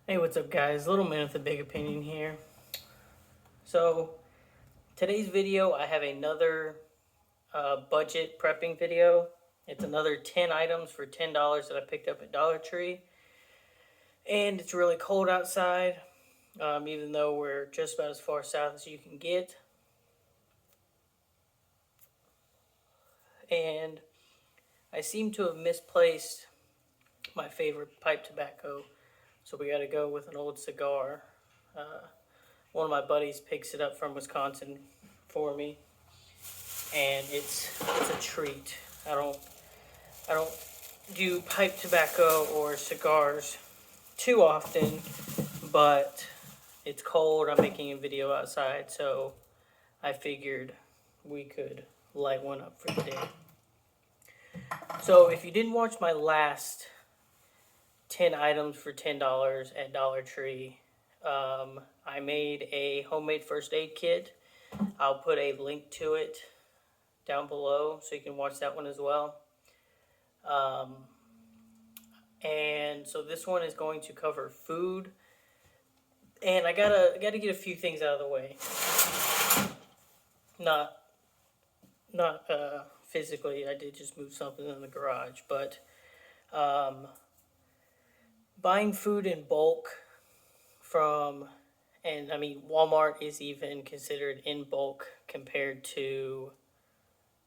Hey, what's up, guys? Little man with a big opinion here. So, today's video, I have another budget prepping video. It's another 10 items for $10 that I picked up at Dollar Tree. And it's really cold outside, even though we're just about as far south as you can get. And I seem to have misplaced my favorite pipe tobacco. So we got to go with an old cigar. One of my buddies picks it up from Wisconsin for me, and it's a treat. I don't do pipe tobacco or cigars too often, but it's cold. I'm making a video outside, so I figured we could light one up for the day. So if you didn't watch my last 10 items for $10 at Dollar Tree, I made a homemade first aid kit. I'll put a link to it down below so you can watch that one as well. And so this one is going to cover food, and I gotta get a few things out of the way. Not physically. I did just move something in the garage, but buying food in bulk from, and I mean Walmart is even considered in bulk compared to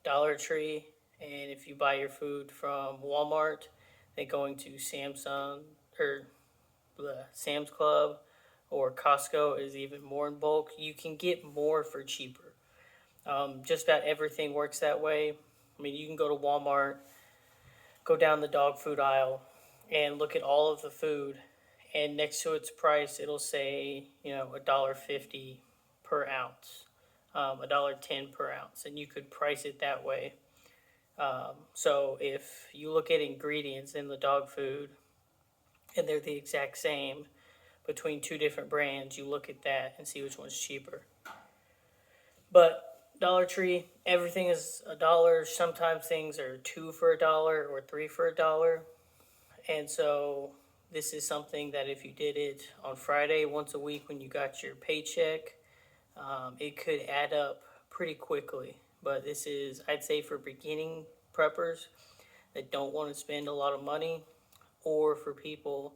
Dollar Tree. And if you buy your food from Walmart, then going to Sam's Club or Costco is even more in bulk. You can get more for cheaper. Just about everything works that way. I mean, you can go to Walmart, go down the dog food aisle, and look at all of the food, and next to its price, it'll say, $1.50 per ounce, $1.10 per ounce, and you could price it that way. So if you look at ingredients in the dog food and they're the exact same between two different brands, you look at that and see which one's cheaper. But Dollar Tree, everything is $1. Sometimes things are 2 for $1 or 3 for $1. And so this is something that if you did it on Friday once a week when you got your paycheck, it could add up pretty quickly. But this is, I'd say, for beginning preppers that don't want to spend a lot of money, or for people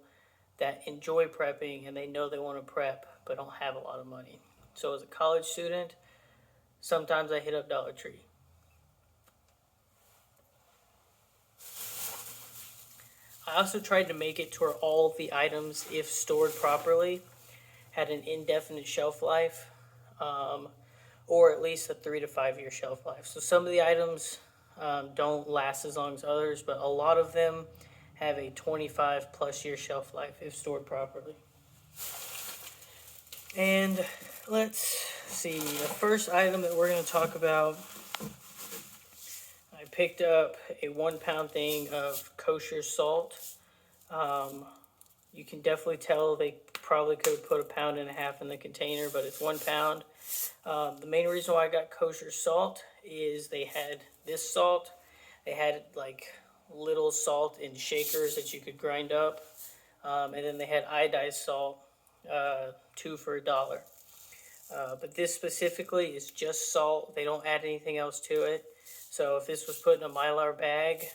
that enjoy prepping and they know they want to prep but don't have a lot of money. So as a college student, sometimes I hit up Dollar Tree. I also tried to make it to where all of the items, if stored properly, had an indefinite shelf life, or at least a 3 to 5 year shelf life. So some of the items don't last as long as others, but a lot of them have a 25 plus year shelf life if stored properly. And let's see, the first item that we're going to talk about, I picked up a 1 pound thing of Kosher Salt. You can definitely tell they probably could have put 1.5 pounds in the container, but it's 1 pound. The main reason why I got Kosher Salt is they had this salt. They had like little salt in shakers that you could grind up. And then they had iodized salt, 2 for $1. But this specifically is just salt. They don't add anything else to it. So if this was put in a Mylar bag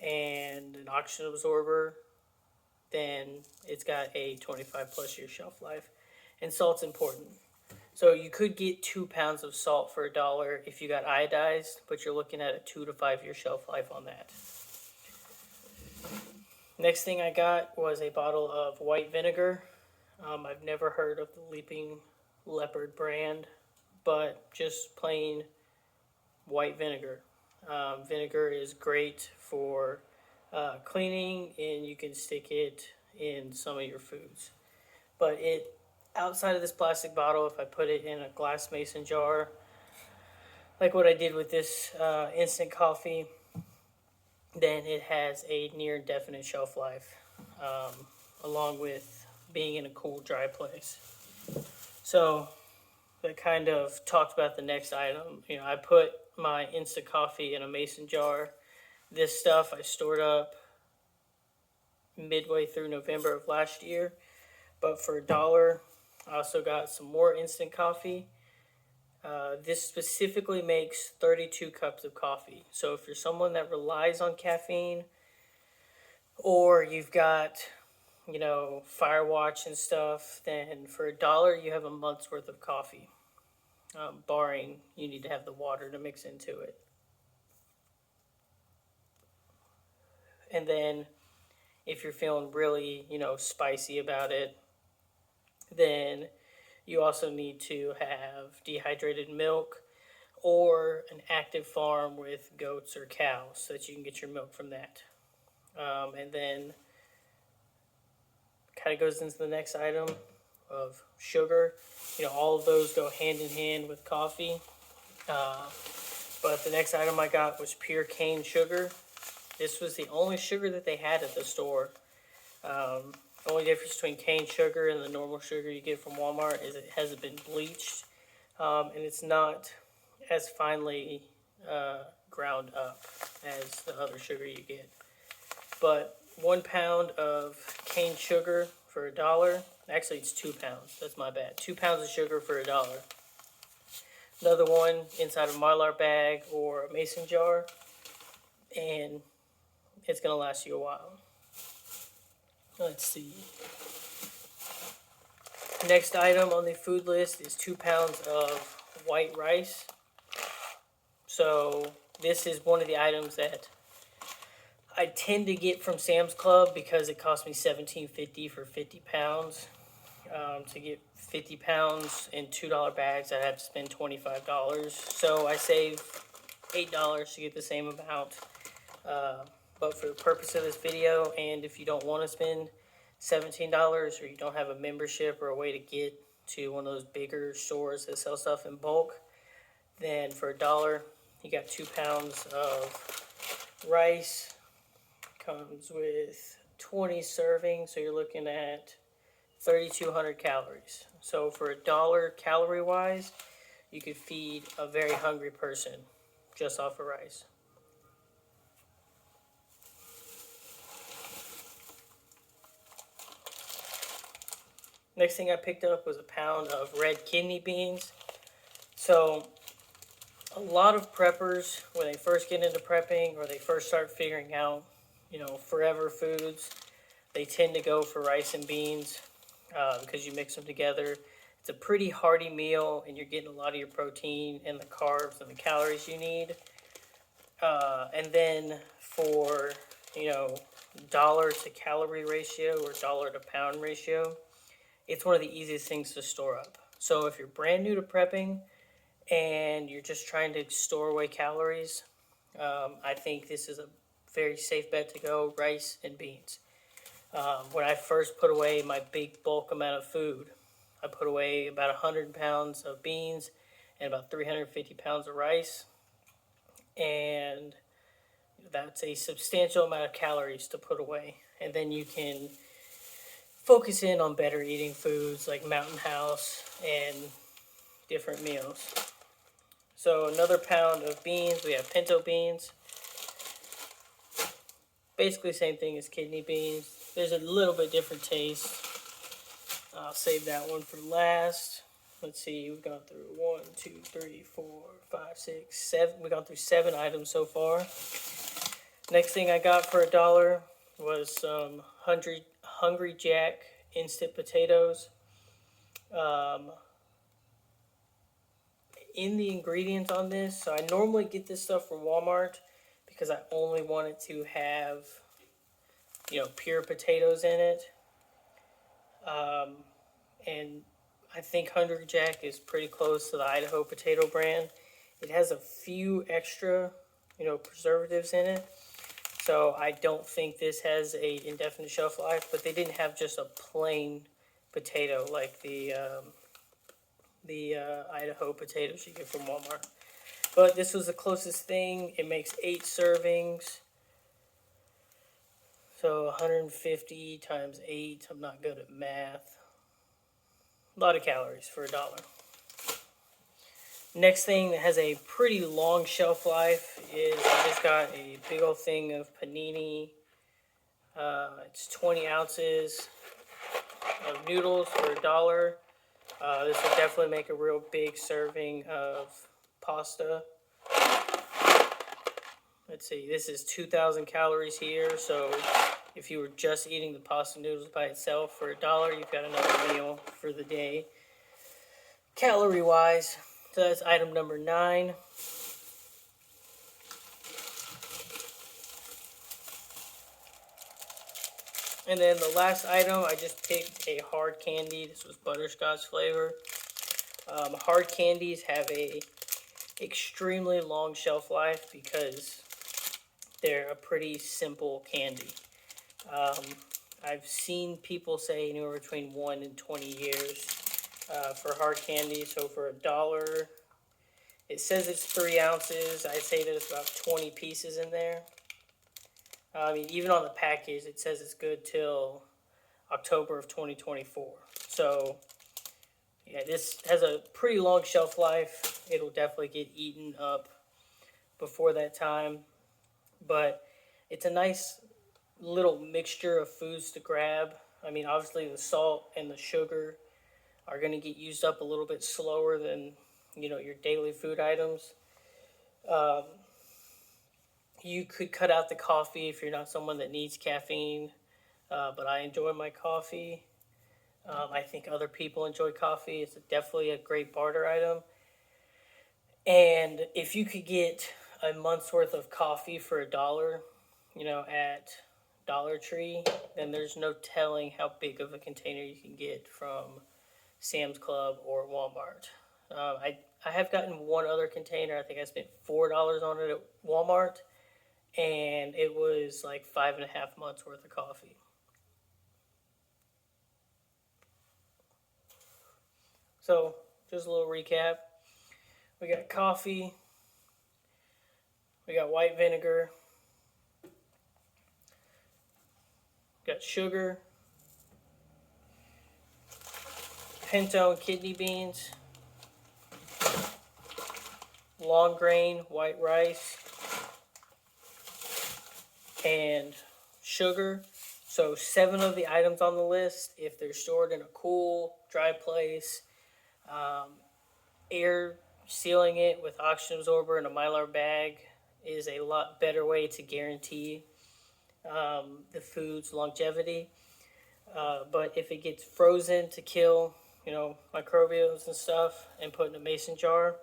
and an oxygen absorber, then it's got a 25 plus year shelf life. And salt's important. So you could get 2 pounds of salt for $1 if you got iodized, but you're looking at a 2 to 5 year shelf life on that. Next thing I got was a bottle of white vinegar. I've never heard of the Leaping Leopard brand, but just plain white vinegar. Vinegar is great for cleaning, and you can stick it in some of your foods. But outside of this plastic bottle, if I put it in a glass mason jar, like what I did with this instant coffee, then it has a near indefinite shelf life, along with being in a cool, dry place. So that kind of talked about the next item. I put my instant coffee in a mason jar. This stuff I stored up midway through November of last year. But for $1, I also got some more instant coffee. This specifically makes 32 cups of coffee. So if you're someone that relies on caffeine, or you've got, Firewatch and stuff, then for $1 you have a month's worth of coffee, barring you need to have the water to mix into it. And then if you're feeling really, spicy about it, then you also need to have dehydrated milk or an active farm with goats or cows so that you can get your milk from that. And then kind of goes into the next item of sugar. All of those go hand in hand with coffee. But the next item I got was pure cane sugar. This was the only sugar that they had at the store. The only difference between cane sugar and the normal sugar you get from Walmart is it hasn't been bleached, and it's not as finely ground up as the other sugar you get. But 1 pound of cane sugar for $1. Actually, it's 2 pounds. That's my bad. 2 pounds of sugar for $1. Another one inside a Mylar bag or a mason jar, and it's gonna last you a while. Let's see. Next item on the food list is 2 pounds of white rice. So this is one of the items that I tend to get from Sam's Club because it cost me $17.50 for 50 pounds. To get 50 pounds in $2 bags, I'd have to spend $25. So I save $8 to get the same amount. But for the purpose of this video, and if you don't want to spend $17 or you don't have a membership or a way to get to one of those bigger stores that sell stuff in bulk, then for $1, you got 2 pounds of rice. Comes with 20 servings, so you're looking at 3,200 calories. So for $1, calorie-wise, you could feed a very hungry person just off of rice. Next thing I picked up was a pound of red kidney beans. So a lot of preppers, when they first get into prepping or they first start figuring out, forever foods, they tend to go for rice and beans because you mix them together. It's a pretty hearty meal, and you're getting a lot of your protein and the carbs and the calories you need. And then for, dollar to calorie ratio or dollar to pound ratio, it's one of the easiest things to store up. So if you're brand new to prepping and you're just trying to store away calories, I think this is a very safe bet to go, rice and beans. When I first put away my big bulk amount of food, I put away about 100 pounds of beans and about 350 pounds of rice. And that's a substantial amount of calories to put away. And then you can focus in on better eating foods like Mountain House and different meals. So another pound of beans, we have pinto beans. Basically same thing as kidney beans. There's a little bit different taste. I'll save that one for last. Let's see, we've gone through 1, 2, 3, 4, 5, 6, 7. We've gone through 7 items so far. Next thing I got for $1 was some Hungry Jack instant potatoes. In the ingredients on this, so I normally get this stuff from Walmart because I only want it to have, pure potatoes in it. And I think Hungry Jack is pretty close to the Idaho potato brand. It has a few extra, preservatives in it. So I don't think this has a indefinite shelf life, but they didn't have just a plain potato like the Idaho potatoes you get from Walmart. But this was the closest thing. It makes 8 servings. So 150 times 8. I'm not good at math. A lot of calories for $1. Next thing that has a pretty long shelf life is I just got a big old thing of panini It's 20 ounces of noodles for $1. This will definitely make a real big serving of pasta. Let's see, this is 2,000 calories here, so if you were just eating the pasta noodles by itself for $1, you've got another meal for the day, calorie-wise. So that's item number 9. And then the last item, I just picked a hard candy. This was butterscotch flavor. Hard candies have a extremely long shelf life because they're a pretty simple candy. I've seen people say anywhere between 1 and 20 years for hard candy. So for $1, it says it's 3 ounces. I'd say there's about 20 pieces in there. I mean, even on the package, it says it's good till October of 2024. So, yeah, this has a pretty long shelf life. It'll definitely get eaten up before that time. But it's a nice little mixture of foods to grab. I mean, obviously the salt and the sugar are going to get used up a little bit slower than, your daily food items. You could cut out the coffee if you're not someone that needs caffeine, but I enjoy my coffee. I think other people enjoy coffee. It's definitely a great barter item. And if you could get a month's worth of coffee for $1, at Dollar Tree, then there's no telling how big of a container you can get from Sam's Club or Walmart. I have gotten one other container. I think I spent $4 on it at Walmart, and it was like 5.5 months worth of coffee. So, just a little recap. We got coffee, we got white vinegar, got sugar, pinto and kidney beans, long grain white rice, and sugar. So 7 of the items on the list, if they're stored in a cool, dry place, air sealing it with oxygen absorber in a Mylar bag is a lot better way to guarantee the food's longevity. But if it gets frozen to kill, microbials and stuff and put in a mason jar,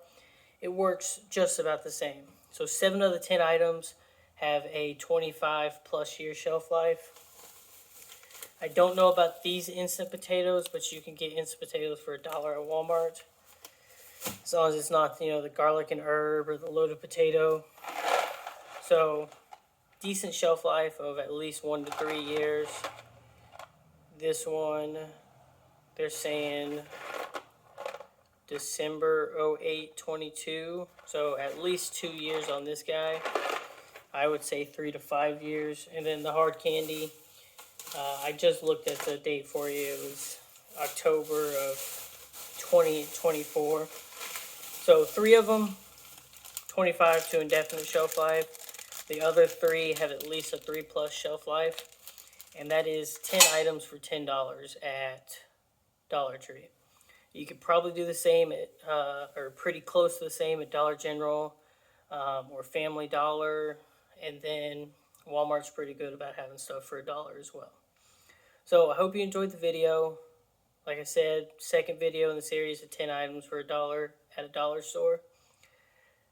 it works just about the same. So 7 of the 10 items have a 25 plus year shelf life. I don't know about these instant potatoes, but you can get instant potatoes for $1 at Walmart. As long as it's not, the garlic and herb or the loaded potato. So, decent shelf life of at least 1 to 3 years. This one, they're saying December 08/22. So, at least 2 years on this guy. I would say 3 to 5 years. And then the hard candy, I just looked at the date for you. It was October of 2024. So 3 of them, 25 to indefinite shelf life. The other 3 have at least a 3 plus shelf life. And that is 10 items for $10 at Dollar Tree. You could probably do the same at, or pretty close to the same at Dollar General or Family Dollar. And then Walmart's pretty good about having stuff for $1 as well. So I hope you enjoyed the video. Like I said, second video in the series of 10 items for $1 at a dollar store.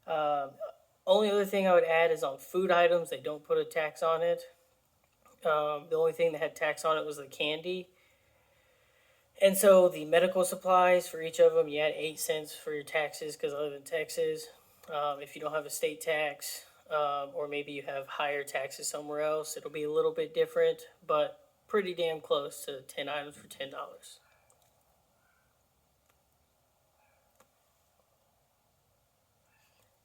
Only other thing I would add is on food items, they don't put a tax on it. The only thing that had tax on it was the candy. And so the medical supplies for each of them, you add 8 cents for your taxes because I live in Texas. If you don't have a state tax, or maybe you have higher taxes somewhere else, it'll be a little bit different, but pretty damn close to 10 items for $10.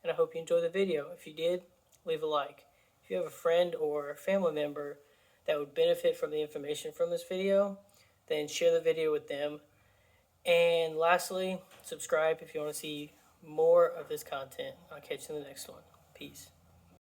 And I hope you enjoyed the video. If you did, leave a like. If you have a friend or a family member that would benefit from the information from this video, then share the video with them. And lastly, subscribe if you want to see more of this content. I'll catch you in the next one. Peace.